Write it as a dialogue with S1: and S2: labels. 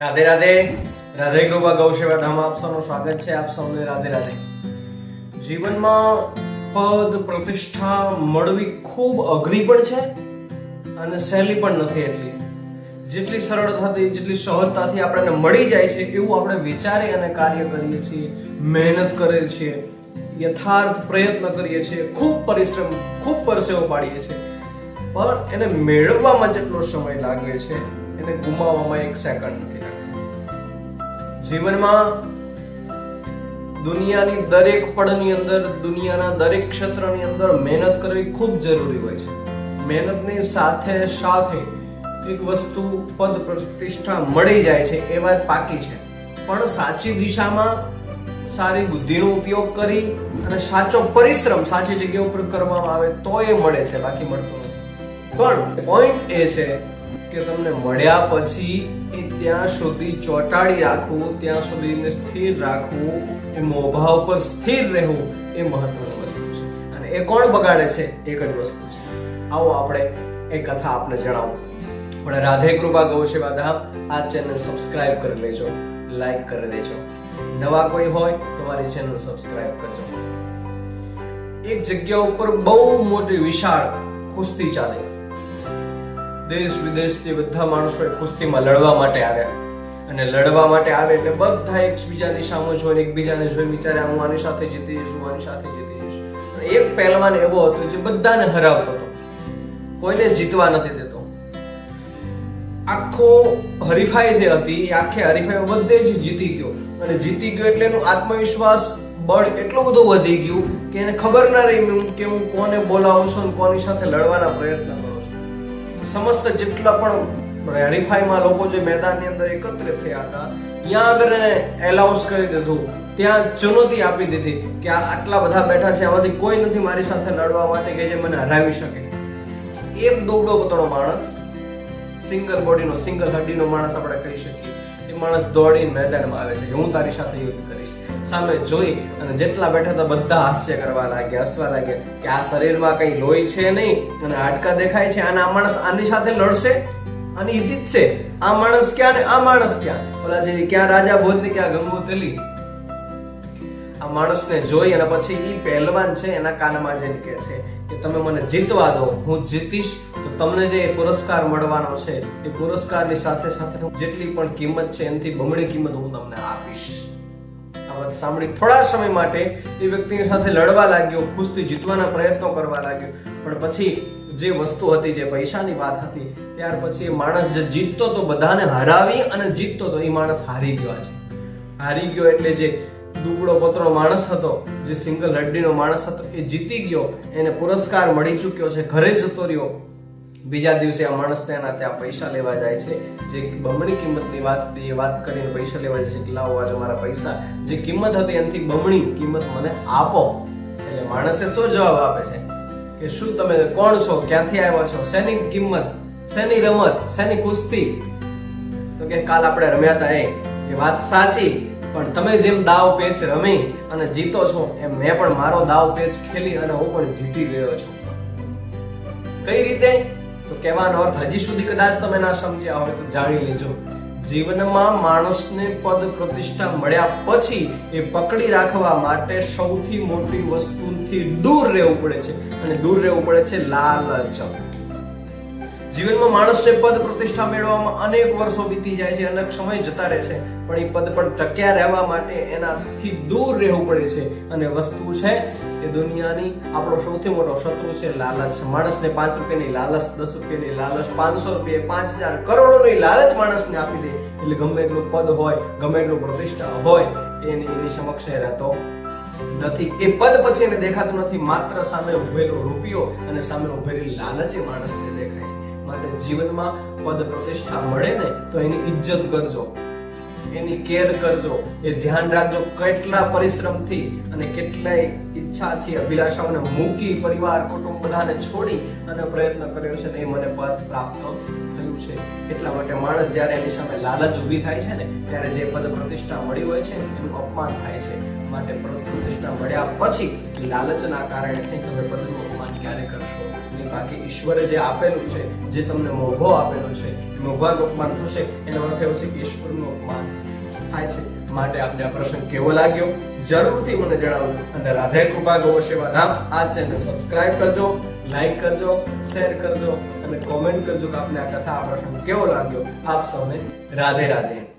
S1: રાધે રાધે. રાધે કૃપા ગૌસેવા ધામ આપ સૌનું સ્વાગત છે. આપ સૌને રાધે રાધે. જીવનમાં પદ પ્રતિષ્ઠા મળવી ખૂબ અઘરી પણ છે અને સહેલી પણ નથી. એટલી જેટલી સરળતાથી જેટલી સહજતાથી આપણને મળી જાય છે એવું આપણે વિચારી અને કાર્ય કરીએ છીએ, મહેનત કરીએ છીએ, યથાર્થ પ્રયત્ન કરીએ છીએ, ખૂબ પરિશ્રમ ખૂબ પરસેવો પાડીએ છીએ, પણ એને મેળવવામાં જેટલો સમય લાગે છે એને ગુમાવવામાં એક સેકન્ડ નથી લાગતો. જીવનમાં દુનિયાની દરેક પળની અંદર, દુનિયાના દરેક ક્ષેત્રની અંદર મહેનત કરવી ખૂબ જરૂરી હોય છે. મહેનતની સાથે સાથે એક વસ્તુ પદ પ્રતિષ્ઠા મળી જાય છે એ વાત પાકી છે, પણ સાચી દિશામાં સારી બુદ્ધિનો ઉપયોગ કરી અને સાચો પરિશ્રમ સાચી જગ્યા ઉપર કરવામાં આવે તો એ મળે છે, બાકી મળતું નથી. પણ પોઈન્ટ એ છે કે તમને મળ્યા પછી એ ત્યાં સુધી ચોંટાડી રાખવું, ત્યાં સુધી સ્થિર રાખવું, એ મોભા ઉપર સ્થિર રહેવું એ મહત્વની વસ્તુ છે. અને એ કોણ બગાડે છે? એક જ વસ્તુ છે. આવો આપણે એ કથા આપને જણાવું. પણ રાધે કૃપા ગૌસેવા ધામ આ ચેનલ સબસ્ક્રાઇબ કરી લેજો, લાઈક કરી દેજો. નવા કોઈ હોય તો મારી ચેનલ સબસ્ક્રાઇબ કરજો. એક જગ્યા ઉપર બહુ મોટી વિશાળ કુસ્તી ચાલે. દેશ વિદેશથી બધા માણસો કુસ્તીમાં લડવા માટે આવ્યા અને લડવા માટે આવે એટલે બધા એકબીજાની સામે જોઈને એકબીજાને જોઈ વિચારે હું આની સાથે જીતી જઈશ, હું આની સાથે જીતી જઈશ. એક પહેલવાન એવો હતો જે બધાને હરાવતો હતો, કોઈને જીતવા નથી દેતો. આખો હરીફાઈ જે હતી એ આખી હરીફાઈ બધે જ જીતી ગયો અને જીતી ગયો એટલે એનો આત્મવિશ્વાસ બળ એટલું બધું વધી ગયું કે એને ખબર ના રહી કે હું કોને બોલાવું છું અને કોની સાથે લડવાના પ્રયત્ન કરું છું. સમસ્ત જેટલા પણ હરીફાઈમાં લોકો જે મેદાનની અંદર એકત્રિત થયા હતા ત્યાં આગળ એને એલાઉન્સ કરી દીધું, ત્યાં ચુનૌતી આપી દીધી કે આટલા બધા બેઠા છે, આમાંથી કોઈ નથી મારી સાથે લડવા માટે કે જે મને હરાવી શકે. એક દોડો પતળો માણસ, સિંગલ બોડીનો, સિંગલ હડ્ડીનો માણસ આપણે કહી શકીએ, એ માણસ દોડીને મેદાનમાં આવે છે કે હું તારી સાથે યુદ્ધ કરીશ. સામે જોઈ અને જેટલા બેઠા હતા બધા હાસ્ય કરવા લાગ્યા, હસવા લાગ્યા કે આ શરીરમાં કઈ લોહી છે નહીં અને હાડકા દેખાય છે, અને આ માણસ આની સાથે લડશે અને ઈ જીતશે. આ માણસ ક્યાં ને આ માણસ ક્યાં? ઓલા જેવી ક્યાં રાજા ભોજ ને ક્યાં ગંગોત્રી. આ માણસને જોઈ અને પછી ઈ પહેલવાન છે એના કાનમાં જઈને કહે છે કે તમે મને જીતવા દો, હું જીતીશ તો તમને જે પુરસ્કાર મળવાનો છે એ પુરસ્કારની સાથે સાથે જેટલી પણ કિંમત છે એનાથી બમણી કિંમત હું તમને આપીશ. આ વાત સાંભળી થોડા સમય માટે એ વ્યક્તિની સાથે લડવા લાગ્યો, કુસ્તી જીતવાના પ્રયત્નો કરવા લાગ્યો, પણ પછી જે વસ્તુ હતી, જે પૈસાની વાત હતી, ત્યાર પછી એ માણસ જે જીતતો તો, બધાને હરાવી અને જીતતો તો, એ માણસ હારી ગયો. છે હારી ગયો એટલે જે દુબળો પતળો માણસ હતો, જે સિંગલ હડ્ડીનો માણસ હતો, એ જીતી ગયો, એને પુરસ્કાર મળી ચૂક્યો છે, ઘરે જતો રહ્યો. બીજા દિવસે આ માણસ ત્યાં પૈસા લેવા જાય છે, જે બમણી કિંમતની વાત હતી એ વાત કરીને પૈસા લેવા જાય છે કે લાવો આજે મારા પૈસા, જે કિંમત હતી એનાથી બમણી કિંમત મને આપો. એટલે માણસે શું જવાબ આપે છે કે શું તમે કોણ છો, ક્યાંથી આવ્યા છો, શેની કિંમત, શેની રમત, શેની કુસ્તી? તો કે કાલ આપણે રમ્યા હતા. એ વાત સાચી, પણ તમે જેમ દાવ પેચ રમી અને જીતો છો એમ મેં પણ મારો દાવ પેચ ખેલી અને હું પણ જીતી ગયો છું. કઈ રીતે? તો કહેવાનો અર્થ હજી સુધી કદાચ તમે ના સમજ્યા હોય તો જાણી લેજો. જીવનમાં માણસને પદ પ્રતિષ્ઠા મળ્યા પછી એ પકડી રાખવા માટે સૌથી મોટી વસ્તુથી દૂર રહેવું પડે છે, અને દૂર રહેવું પડે છે લાલચ. જીવનમાં માણસને પદ પ્રતિષ્ઠા મેળવવામાં અનેક વર્ષો વીતી જાય છે, અનેક સમય જતા રહે છે, પણ એ પદ પર ટક્યા રહેવા માટે એનાથી દૂર રહેવું પડે છે. અને વસ્તુ છે એ દુનિયાની આપણો સૌથી મોટો શત્રુ છે લાલચ. માણસને 5 રૂપિયાની લાલચ, 10 રૂપિયાની લાલચ, 500 રૂપિયા, 5000, કરોડોની લાલચ માણસને આપી દે એટલે ગમે એટલું પદ હોય, ગમે એટલું પ્રતિષ્ઠા હોય, એની સમક્ષ રહેતો નથી. એ પદ પછી એને દેખાતું નથી, માત્ર સામે ઉભેલો રૂપિયો અને સામે ઉભેલી લાલચ એ માણસને દેખાય છે. માટે જીવનમાં પદ પ્રતિષ્ઠા મળે ને તો એની ઇજ્જત કરજો, એની કેર કરજો, એ ધ્યાન રાખજો કેટલા પરિશ્રમથી અને કેટલાય ઈચ્છાથી, અભિલાષાઓને મૂકી, પરિવાર, કુટુંબ બધાને છોડી અને પ્રયત્ન કર્યો છે ને એ મને પદ પ્રાપ્ત થયું છે. એટલા માટે માણસ જ્યારે એની સામે લાલચ ઊભી થાય છે ને ત્યારે જે પદ પ્રતિષ્ઠા મળી હોય છે એનું અપમાન થાય છે. માટે પદ પ્રતિષ્ઠા મળ્યા પછી લાલચના કારણે તમે પદનું અપમાન ક્યારે કરશો? બાકી ઈશ્વરે જે આપેલું છે, જે તમને મોભો આપેલો છે, એમાં ઉભાનું અપમાન થશે એનો અર્થ એવો છે કે ઈશ્વરનું અપમાન થાય છે. માટે આપને આ પ્રસંગ કેવો લાગ્યો જરૂરથી મને જણાવજો. અને રાધે કૃપા ગૌ સેવા ધામ આ ચેનલ સબસ્ક્રાઇબ કરજો, લાઈક કરજો, શેર કરજો અને કોમેન્ટ કરજો કે આપને આ કથા આ પ્રસંગ કેવો લાગ્યો. આપ સૌને રાધે રાધે.